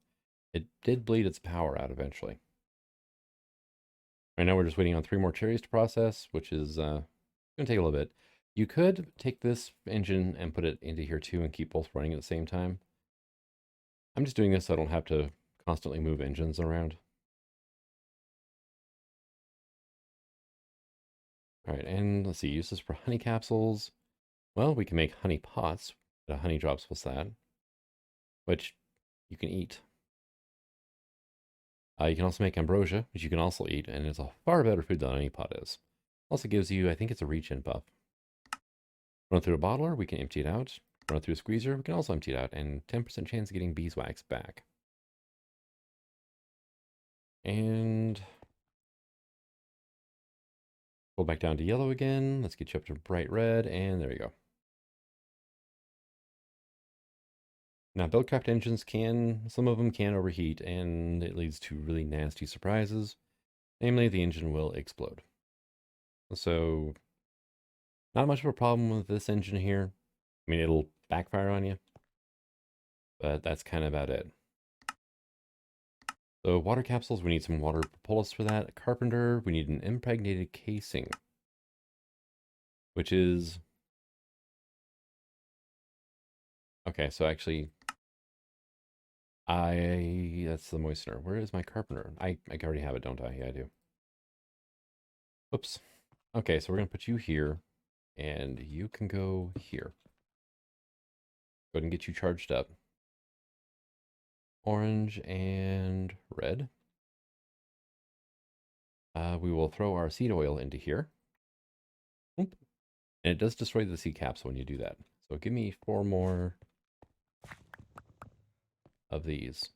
it did bleed its power out eventually. Right now we're just waiting on 3 more cherries to process, which is going to take a little bit. You could take this engine and put it into here too and keep both running at the same time. I'm just doing this so I don't have to constantly move engines around. All right, and let's see, use this for honey capsules. Well, we can make honey pots, The honey drops plus that, which you can eat. You can also make ambrosia, which you can also eat, and it's a far better food than honey pot is. Also gives you, I think it's a regen buff. Run through a bottler, we can empty it out. Run through a squeezer, we can also empty it out, and 10% chance of getting beeswax back. And pull back down to yellow again. Let's get you up to bright red, and there you go. Now, Buildcraft engines some of them can overheat, and it leads to really nasty surprises. Namely, the engine will explode. So, not much of a problem with this engine here. I mean, it'll backfire on you, but that's kind of about it. So, water capsules, we need some water propolis for that. A carpenter, we need an impregnated casing, which is... Okay, so actually, that's the moistener. Where is my carpenter? I already have it, don't I? Yeah, I do. Oops. Okay, so we're going to put you here, and you can go here. Go ahead and get you charged up. Orange and red. We will throw our seed oil into here. Oop. And it does destroy the seed capsule when you do that. So give me 4 more of these.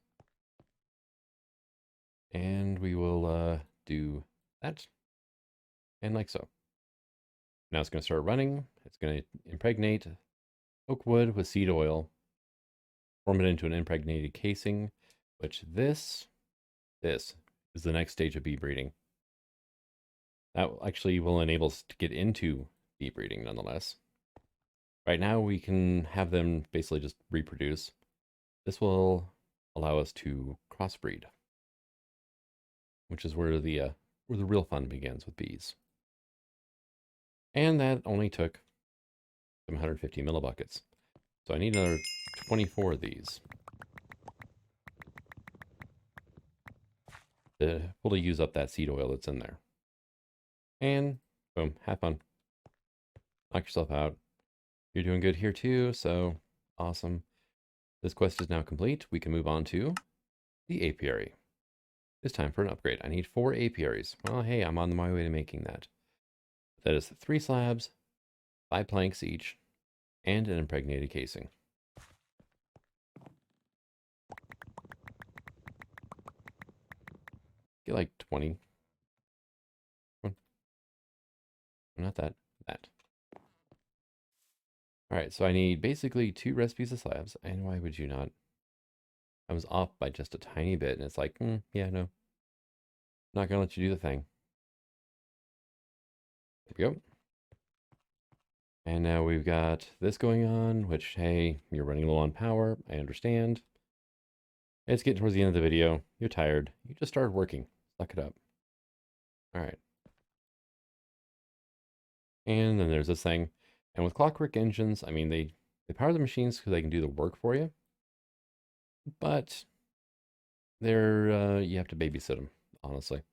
And we will do that. And like so. Now it's going to start running. It's going to impregnate oak wood with seed oil. Form it into an impregnated casing, which this is the next stage of bee breeding. That actually will enable us to get into bee breeding nonetheless. Right now we can have them basically just reproduce. This will allow us to crossbreed, which is where the real fun begins with bees. And that only took 750 millibuckets. So I need another 24 of these to fully use up that seed oil that's in there. And boom, have fun. Knock yourself out. You're doing good here too, so awesome. This quest is now complete. We can move on to the apiary. It's time for an upgrade. I need 4 apiaries. Well, hey, I'm on my way to making that. That is 3 slabs, 5 planks each, and an impregnated casing. Get like 20. Not that. Alright, so I need basically 2 recipes of slabs. And why would you not? I was off by just a tiny bit, and it's like, yeah, no. Not gonna let you do the thing. There we go. And now we've got this going on, which, hey, you're running low on power. I understand. It's getting towards the end of the video. You're tired. You just started working. Suck it up. Alright. And then there's this thing. And with clockwork engines, I mean, they power the machines because they can do the work for you. But you have to babysit them, honestly.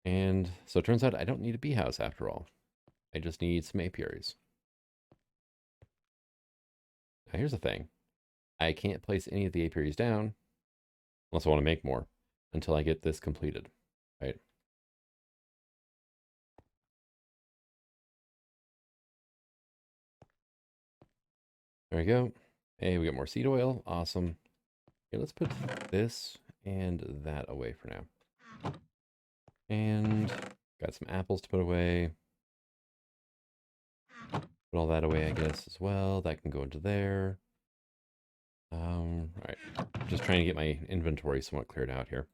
And so it turns out I don't need a bee house after all. I just need some apiaries. Now here's the thing. I can't place any of the apiaries down unless I want to make more until I get this completed, right? There we go. Hey, we got more seed oil. Awesome. Okay, let's put this and that away for now. And got some apples to put away. Put all that away, I guess, as well. That can go into there. All right. Just trying to get my inventory somewhat cleared out here.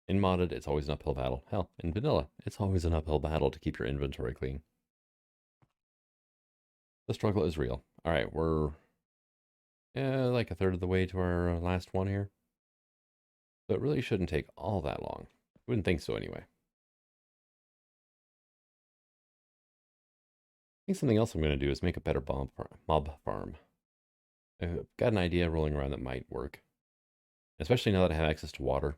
In modded, it's always an uphill battle. Hell, in vanilla, it's always an uphill battle to keep your inventory clean. The struggle is real. All right, we're like a third of the way to our last one here. So it really shouldn't take all that long. Wouldn't think so anyway. I think something else I'm going to do is make a better mob farm. I've got an idea rolling around that might work. Especially now that I have access to water.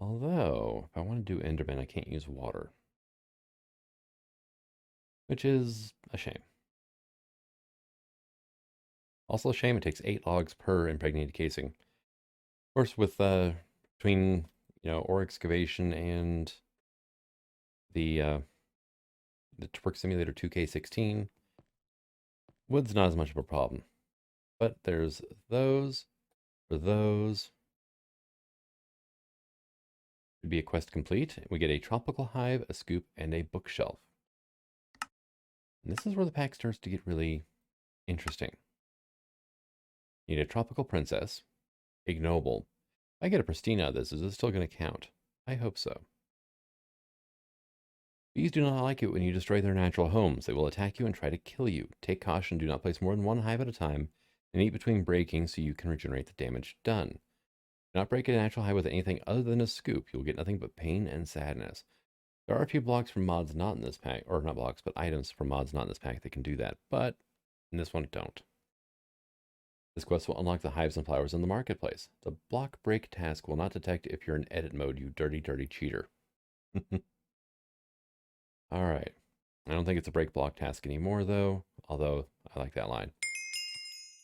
Although, if I want to do Enderman, I can't use water. which is a shame. Also a shame it takes 8 logs per impregnated casing. Of course, with between ore excavation and the Twerk Simulator 2K16, wood's not as much of a problem. But there's those, for those. Would be a quest complete. We get a tropical hive, a scoop, and a bookshelf. And this is where the pack starts to get really interesting. You need a tropical princess, ignoble. If I get a pristine out of this, is it still going to count? I hope so. Bees do not like it when you destroy their natural homes. They will attack you and try to kill you. Take caution, do not place more than one hive at a time, and eat between breaking so you can regenerate the damage done. Do not break a natural hive with anything other than a scoop. You will get nothing but pain and sadness. There are a few blocks from mods not in this pack, or not blocks, but items from mods not in this pack that can do that, but in this one, don't. This quest will unlock the hives and flowers in the marketplace. The block break task will not detect if you're in edit mode, you dirty, dirty cheater. All right. I don't think it's a break block task anymore, though, although I like that line.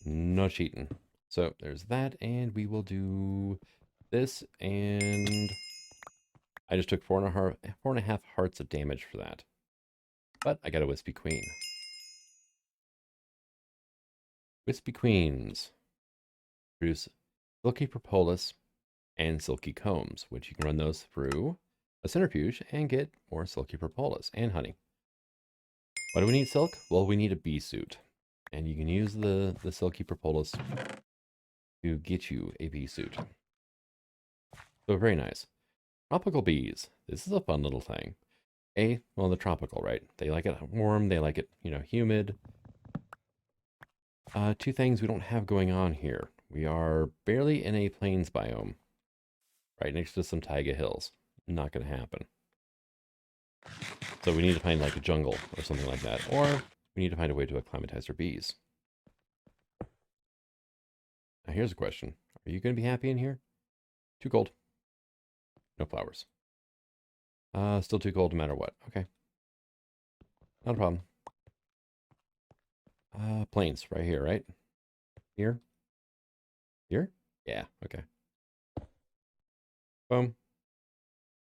No cheating. So there's that, and we will do this, and I just took 4.5 hearts of damage for that. But I got a Wispy Queen. Wispy Queens produce Silky Propolis and Silky Combs, which you can run those through a centrifuge and get more Silky Propolis and honey. Why do we need silk? Well, we need a bee suit. And you can use the Silky Propolis to get you a bee suit. So very nice. Tropical bees. This is a fun little thing. Well, they're tropical, right? They like it warm. They like it, humid. Two things we don't have going on here. We are barely in a plains biome. Right next to some taiga hills. Not going to happen. So we need to find like a jungle or something like that. Or we need to find a way to acclimatize our bees. Now here's a question. Are you going to be happy in here? Too cold. No flowers. Still too cold no matter what. Okay. Not a problem. Plains right here, right? Here? Here? Yeah, okay. Boom.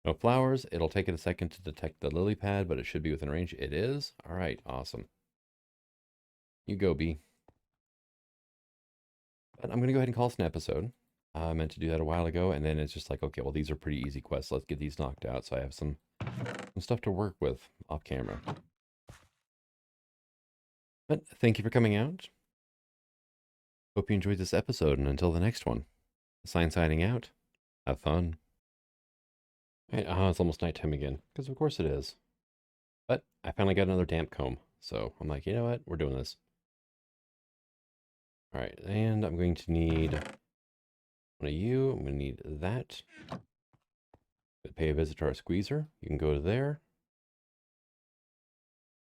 No flowers. It'll take it a second to detect the lily pad, but it should be within range. It is. All right, awesome. You go, bee. But I'm going to go ahead and call this an episode. I meant to do that a while ago, and then it's just like, okay, well, these are pretty easy quests. Let's get these knocked out so I have some stuff to work with off camera. But thank you for coming out. Hope you enjoyed this episode, and until the next one, Sign signing out. Have fun. It's almost nighttime again, because of course it is. But I finally got another damp comb, so I'm like, you know what? We're doing this. All right, and I'm going to need one of you. I'm going to need that. Pay a visit to our squeezer. You can go to there.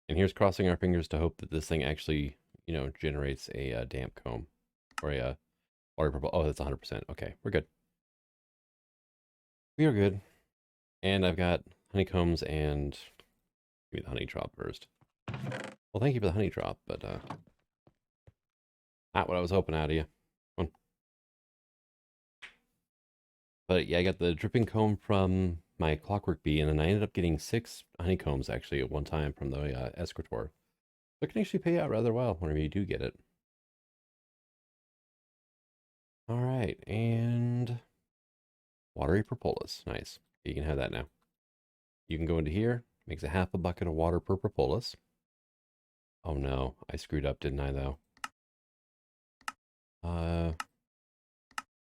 And here's crossing our fingers to hope that this thing actually, generates a damp comb. Or a water purple. Oh, that's 100%. Okay, we're good. We are good. And I've got honeycombs and give me the honey drop first. Well, thank you for the honey drop, but not what I was hoping out of you. Come on. But yeah, I got the dripping comb from my clockwork bee, and then I ended up getting 6 honeycombs actually at one time from the escritor. So it can actually pay out rather well whenever you do get it. All right, and watery propolis. Nice. You can have that now. You can go into here. Makes a half a bucket of water per propolis. Oh no, I screwed up, didn't I, though?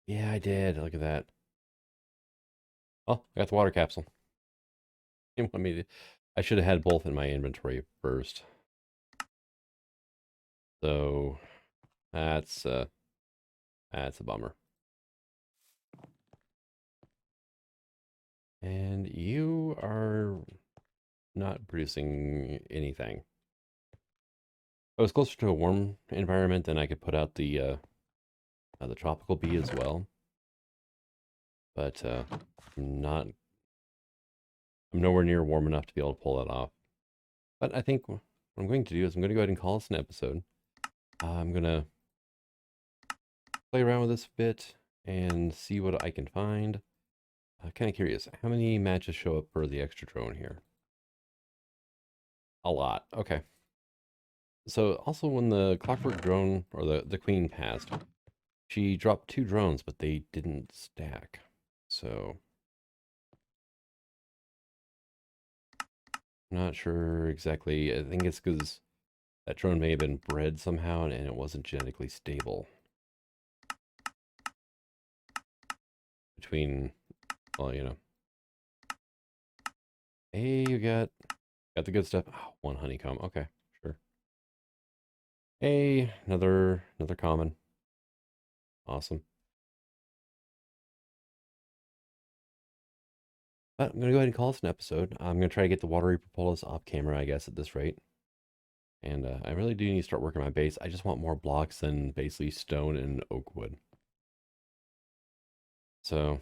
Yeah, I did. Look at that. Oh, I got the water capsule. You want me to... I should have had both in my inventory first. So that's a bummer. And you are not producing anything. If I was closer to a warm environment, then I could put out the tropical bee as well. But I'm nowhere near warm enough to be able to pull that off. But I think what I'm going to do is I'm going to go ahead and call this an episode. I'm going to play around with this a bit and see what I can find. Kind of curious, how many matches show up for the extra drone here? A lot. Okay. So also when the clockwork drone, or the queen passed, she dropped 2 drones, but they didn't stack. So I'm not sure exactly. I think it's because that drone may have been bred somehow and it wasn't genetically stable. Between, well, you know. Hey, you got the good stuff. Oh, 1 honeycomb. Okay, sure. Hey, another common. Awesome. But I'm gonna go ahead and call this an episode. I'm gonna try to get the water propolis off camera, I guess, at this rate. And I really do need to start working on my base. I just want more blocks than basically stone and oak wood. So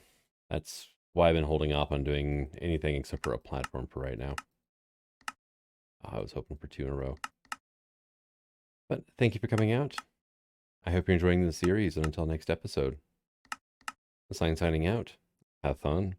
that's why I've been holding off on doing anything except for a platform for right now. I was hoping for 2 in a row. But thank you for coming out. I hope you're enjoying the series, and until next episode, the sign signing out. Have fun.